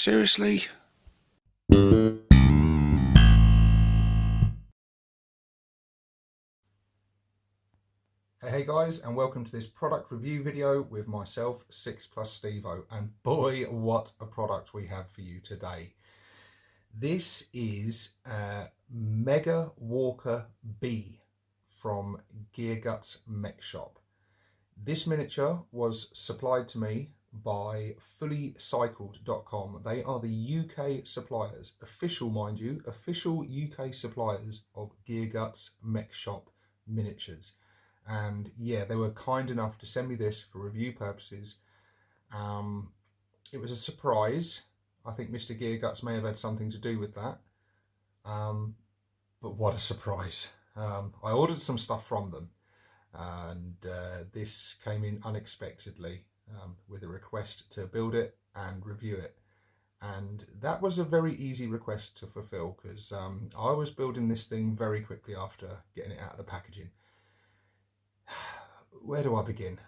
Seriously? Hey guys, and welcome to this product review video with myself, 6 Plus Stevo, and boy what a product we have for you today. This is Mega Walker B from Gearguts Mech Shop. This miniature was supplied to me by fullycycled.com. They are the UK suppliers, official mind you, official UK suppliers of Gearguts Mech Shop miniatures. And yeah, they were kind enough to send me this for review purposes. It was a surprise. I think Mr. Gearguts may have had something to do with that. But what a surprise. I ordered some stuff from them, and this came in unexpectedly with a request to build it and review it. And that was a very easy request to fulfill because I was building this thing very quickly after getting it out of the packaging. Where do I begin?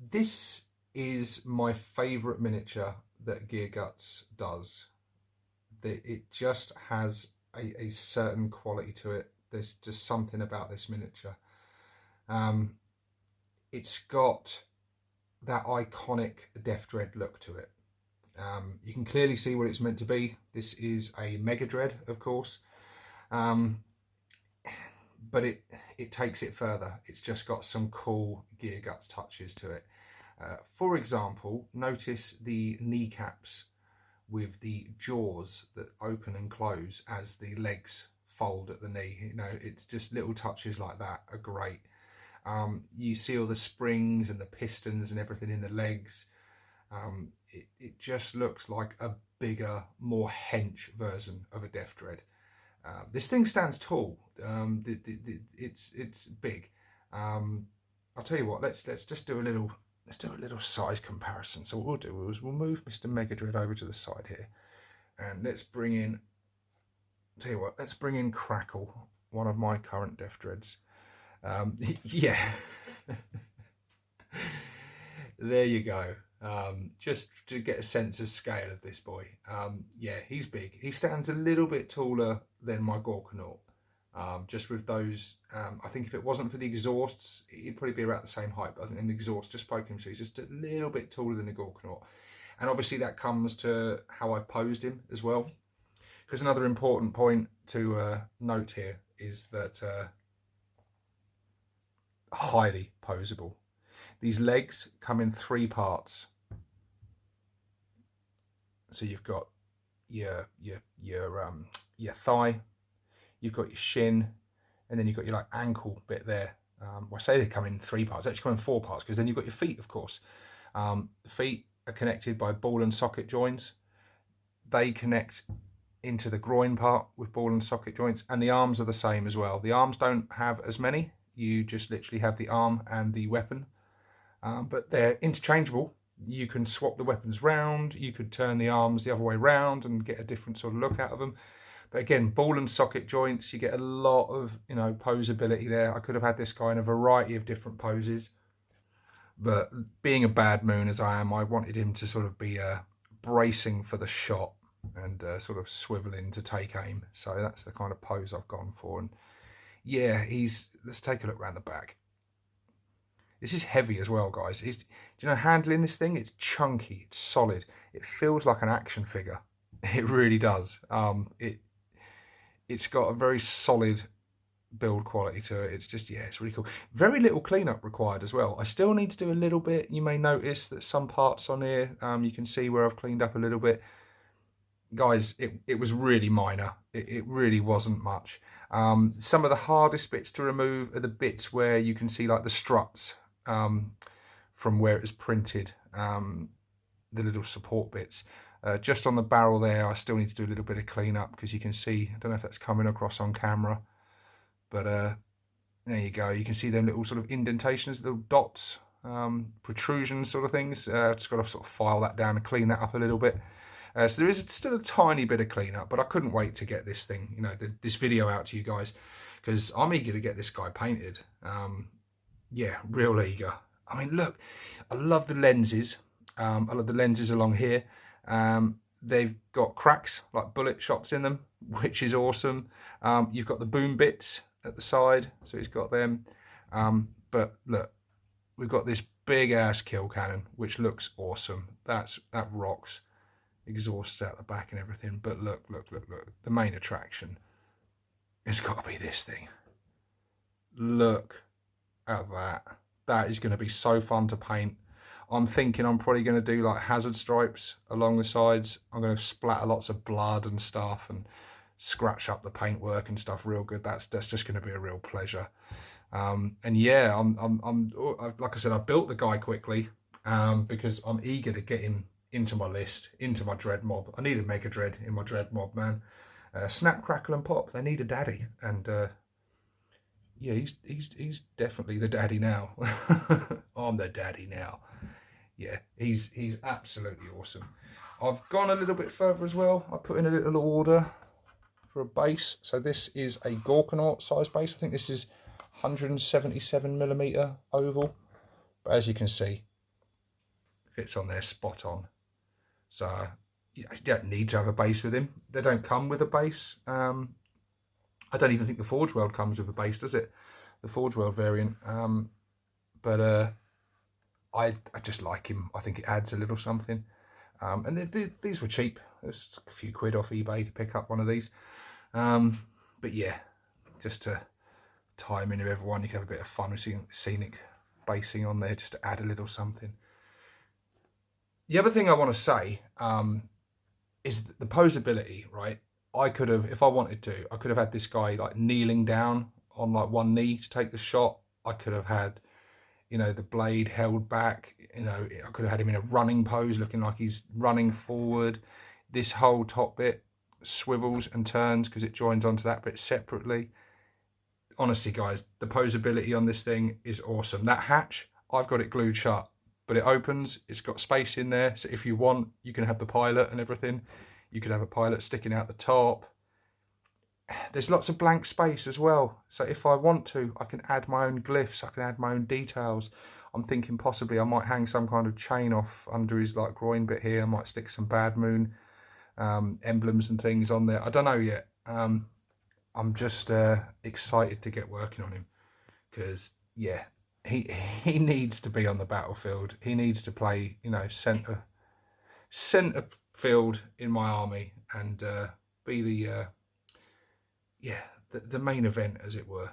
This is my favourite miniature that Gearguts does. It just has a certain quality to it. There's just something about this miniature. It's got that iconic Death Dread look to it. You can clearly see what it's meant to be. This is a Mega Dread, of course. But it takes it further. It's just got some cool Gearguts touches to it. For example, notice the kneecaps with the jaws that open and close as the legs fold at the knee. You know, it's just little touches like that are great. You see all the springs and the pistons and everything in the legs. It just looks like a bigger, more hench version of a Death Dread. This thing stands tall. It's big. I'll tell you what. Let's just do a little size comparison. So what we'll do is we'll move Mr. Mega Dread over to the side here, and let's bring in. Tell you what. Let's bring in Crackle, one of my current Death Dreads. Yeah. There you go. Just to get a sense of scale of this boy. Yeah, he's big. He stands a little bit taller than my Gorkanaut. Just with those, I think if it wasn't for the exhausts, he'd probably be about the same height, but I think an exhaust just poke him, so he's just a little bit taller than the Gorkanaut. And obviously that comes to how I've posed him as well. Because another important point to note here is that highly posable. These legs come in 3 parts. So you've got your thigh, you've got your shin, and then you've got your ankle bit there. Well, I say they come in 3 parts. They actually come in 4 parts because then you've got your feet, of course. The feet are connected by ball and socket joints. They connect into the groin part with ball and socket joints, and the arms are the same as well. The arms don't have as many. You just literally have the arm and the weapon. But they're interchangeable. You can swap the weapons round, you could turn the arms the other way round and get a different sort of look out of them. But again, ball and socket joints, you get a lot of, posability there. I could have had this guy in a variety of different poses, but being a bad moon as I am, I wanted him to sort of be bracing for the shot and sort of swiveling to take aim. So that's the kind of pose I've gone for. And yeah, let's take a look around the back. This is heavy as well, guys. Do you know, handling this thing, it's chunky, it's solid. It feels like an action figure. It really does. It's got a very solid build quality to it. It's just, yeah, it's really cool. Very little cleanup required as well. I still need to do a little bit. You may notice that some parts on here, you can see where I've cleaned up a little bit. Guys, it was really minor. It really wasn't much. Some of the hardest bits to remove are the bits where you can see like the struts. From where it was printed, the little support bits. Just on the barrel there, I still need to do a little bit of cleanup because you can see, I don't know if that's coming across on camera, but there you go. You can see them little sort of indentations, little dots, protrusions sort of things. Just got to sort of file that down and clean that up a little bit. So there is still a tiny bit of cleanup, but I couldn't wait to get this thing, this video out to you guys, because I'm eager to get this guy painted. Yeah, real eager. I mean, look, I love the lenses. I love the lenses along here. They've got cracks, like bullet shots in them, which is awesome. You've got the boom bits at the side, so he's got them. But look, we've got this big ass kill cannon, which looks awesome. That rocks. Exhausts out the back and everything. But look. The main attraction, it's got to be this thing. Look at that. That is going to be so fun to paint. I'm thinking I'm probably going to do like hazard stripes along the sides. I'm going to splatter lots of blood and stuff and scratch up the paintwork and stuff real good. That's just going to be a real pleasure. And yeah, I'm like I said, I built the guy quickly because I'm eager to get him into my list, into my dread mob. I need a mega dread in my dread mob, man. Snap, crackle, and pop. They need a daddy, and yeah, he's definitely the daddy now. I'm the daddy now. Yeah, he's absolutely awesome. I've gone a little bit further as well. I put in a little order for a base. So this is a Gorkanaut size base. I think this is 177mm oval. But as you can see, fits on there spot on. So you don't need to have a base with him. They don't come with a base. I don't even think the Forge World comes with a base, does it? The Forge World variant. But I just like him. I think it adds a little something. And these were cheap. There's a few quid off eBay to pick up one of these. But yeah, just to tie him in with everyone, you can have a bit of fun with scenic basing on there, just to add a little something. The other thing I want to say is the posability, right? I could have, if I wanted to, I could have had this guy like kneeling down on like one knee to take the shot. I could have had, you know, the blade held back. You know, I could have had him in a running pose, looking like he's running forward. This whole top bit swivels and turns because it joins onto that bit separately. Honestly, guys, the posability on this thing is awesome. That hatch, I've got it glued shut, but it opens. It's got space in there, so if you want, you can have the pilot and everything. You could have a pilot sticking out the top. There's lots of blank space as well, so if I want to, I can add my own glyphs. I can add my own details. I'm thinking possibly I might hang some kind of chain off under his like groin bit here. I might stick some Bad Moon emblems and things on there. I don't know yet. I'm just excited to get working on him because yeah, he needs to be on the battlefield. He needs to play, you know, centre field in my army and be the yeah, the main event, as it were.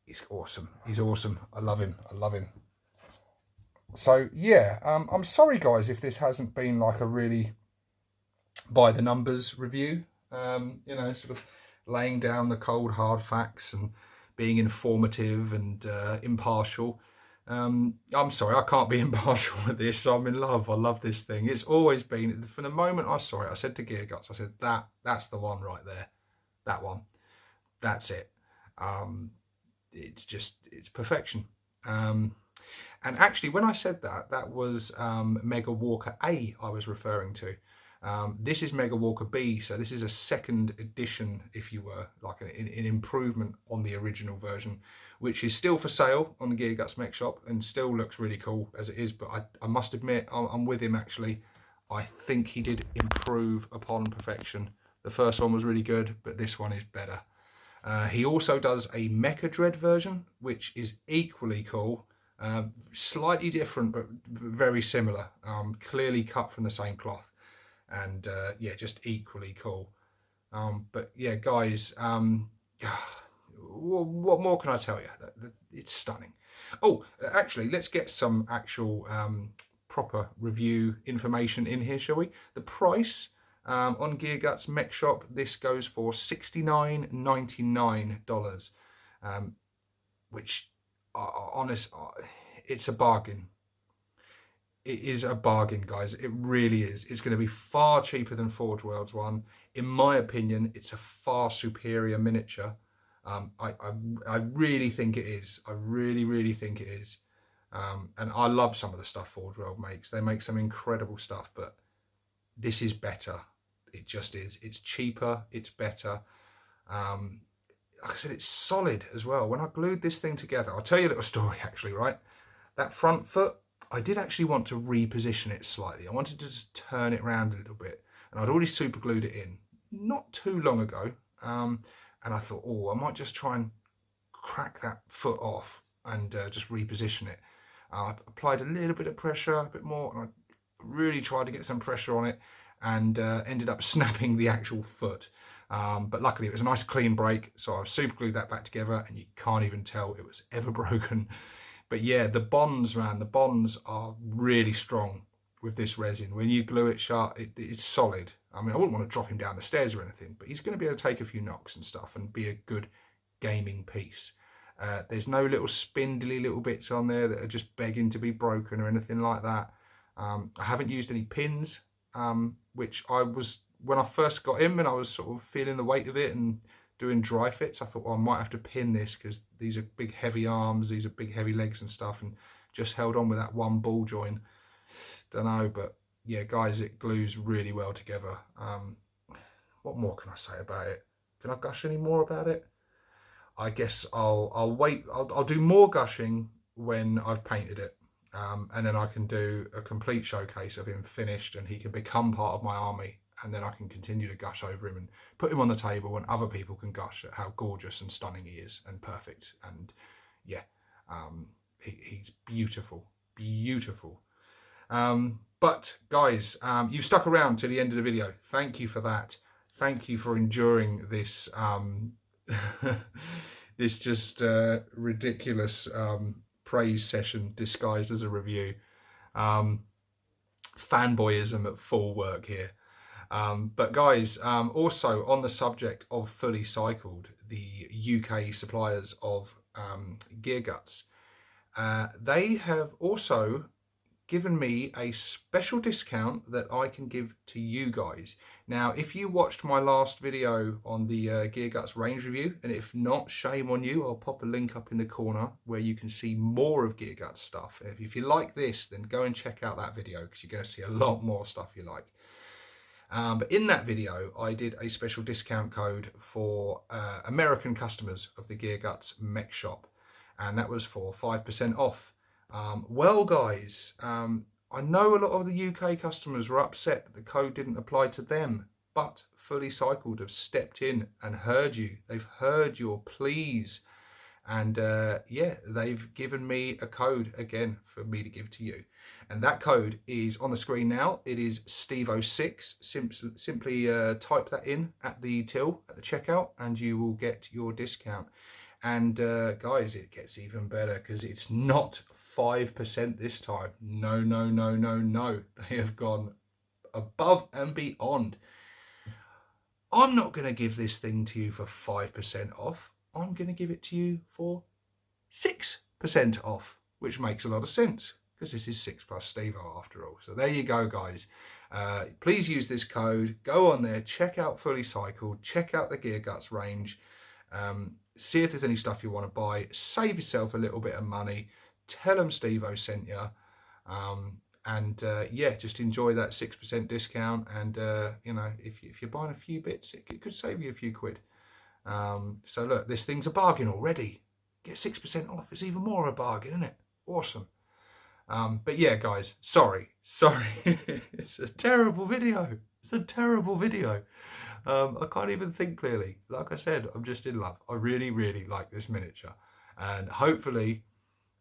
He's awesome. He's awesome. I love him. I love him. So yeah, I'm sorry guys if this hasn't been like a really by the numbers review. You know, sort of laying down the cold hard facts and being informative and impartial. I'm sorry, I can't be impartial with this. I'm in love. I love this thing. It's always been, from the moment I saw it, I said to Gearguts, I said, that's the one right there. That one. That's it. It's perfection. And actually, when I said that, that was Mega Walker A I was referring to. This is Mega Walker B, so this is a second edition, if you were, like an improvement on the original version, which is still for sale on the Gearguts Mech Shop and still looks really cool as it is. But I must admit, I'm with him actually. I think he did improve upon perfection. The first one was really good, but this one is better. He also does a Mecha Dread version, which is equally cool. Slightly different, but very similar. Clearly cut from the same cloth. And yeah, just equally cool. But yeah, guys, what more can I tell you? It's stunning. Oh, actually, let's get some actual proper review information in here, shall we? The price on Gearguts Mech Shop, this goes for $69.99, which, it's a bargain. It is a bargain, guys. It really is. It's going to be far cheaper than Forge World's one. In my opinion, it's a far superior miniature. I really think it is. I really think it is. And I love some of the stuff Forge World makes. They make some incredible stuff, but this is better. It just is. It's cheaper. It's better. like I said, it's solid as well. When I glued this thing together, I'll tell you a little story actually, right? That front foot, I did actually want to reposition it slightly. I wanted to just turn it around a little bit, and I'd already super glued it in not too long ago. And I thought, oh, I might just try and crack that foot off and just reposition it. I applied a little bit of pressure, a bit more, and I really tried to get some pressure on it, and ended up snapping the actual foot. But luckily it was a nice clean break, so I've super glued that back together, and you can't even tell it was ever broken. But yeah, the bonds, man, the bonds are really strong with this resin. When you glue it shut, it's solid. I mean, I wouldn't want to drop him down the stairs or anything, but he's going to be able to take a few knocks and stuff and be a good gaming piece. There's no little spindly little bits on there that are just begging to be broken or anything like that. I haven't used any pins, which I was, when I first got him and I was sort of feeling the weight of it and doing dry fits, I thought, well, I might have to pin this because these are big heavy arms, these are big heavy legs and stuff, and just held on with that one ball joint. Don't know, but yeah, guys, it glues really well together. What more can I say about it? Can I gush any more about it? I guess I'll wait. I'll do more gushing when I've painted it, and then I can do a complete showcase of him finished, and he can become part of my army. And then I can continue to gush over him and put him on the table, and other people can gush at how gorgeous and stunning he is and perfect. And yeah, he's beautiful, beautiful. But guys, you've stuck around to the end of the video. Thank you for that. Thank you for enduring this this just ridiculous praise session disguised as a review. Fanboyism at full work here. But guys, also on the subject of Fully Cycled, the UK suppliers of Gearguts, they have also given me a special discount that I can give to you guys. Now, if you watched my last video on the Gearguts range review, and if not, shame on you, I'll pop a link up in the corner where you can see more of Gearguts stuff. If you like this, then go and check out that video, because you're going to see a lot more stuff you like. But in that video, I did a special discount code for American customers of the Gearguts mech shop, and that was for 5% off. Well, guys, I know a lot of the UK customers were upset that the code didn't apply to them, but Fully Cycled have stepped in and heard you. They've heard your pleas, and yeah, they've given me a code again for me to give to you. And that code is on the screen now. It is Stevo6. Simply type that in at the till, at the checkout, and you will get your discount. And guys, it gets even better, because it's not 5% this time. No, no, no, no, no. They have gone above and beyond. I'm not going to give this thing to you for 5% off. I'm going to give it to you for 6% off, which makes a lot of sense, because this is 6 plus Stevo after all. So there you go, guys. Please use this code. Go on there, check out Fully Cycled, check out the Gearguts range, see if there's any stuff you want to buy, save yourself a little bit of money, tell them Stevo sent you, and yeah, just enjoy that 6% discount. And you know, if you're buying a few bits, it could save you a few quid. So look, this thing's a bargain already. Get 6% off. It's even more of a bargain, isn't it? Awesome. But yeah, guys, sorry. It's a terrible video. It's a terrible video. I can't even think clearly. Like I said, I'm just in love. I really, really like this miniature. And hopefully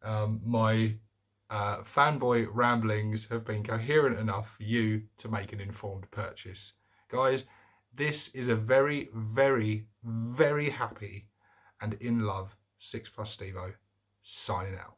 my fanboy ramblings have been coherent enough for you to make an informed purchase. Guys, this is a very, very, very happy and in love 6 plus Stevo signing out.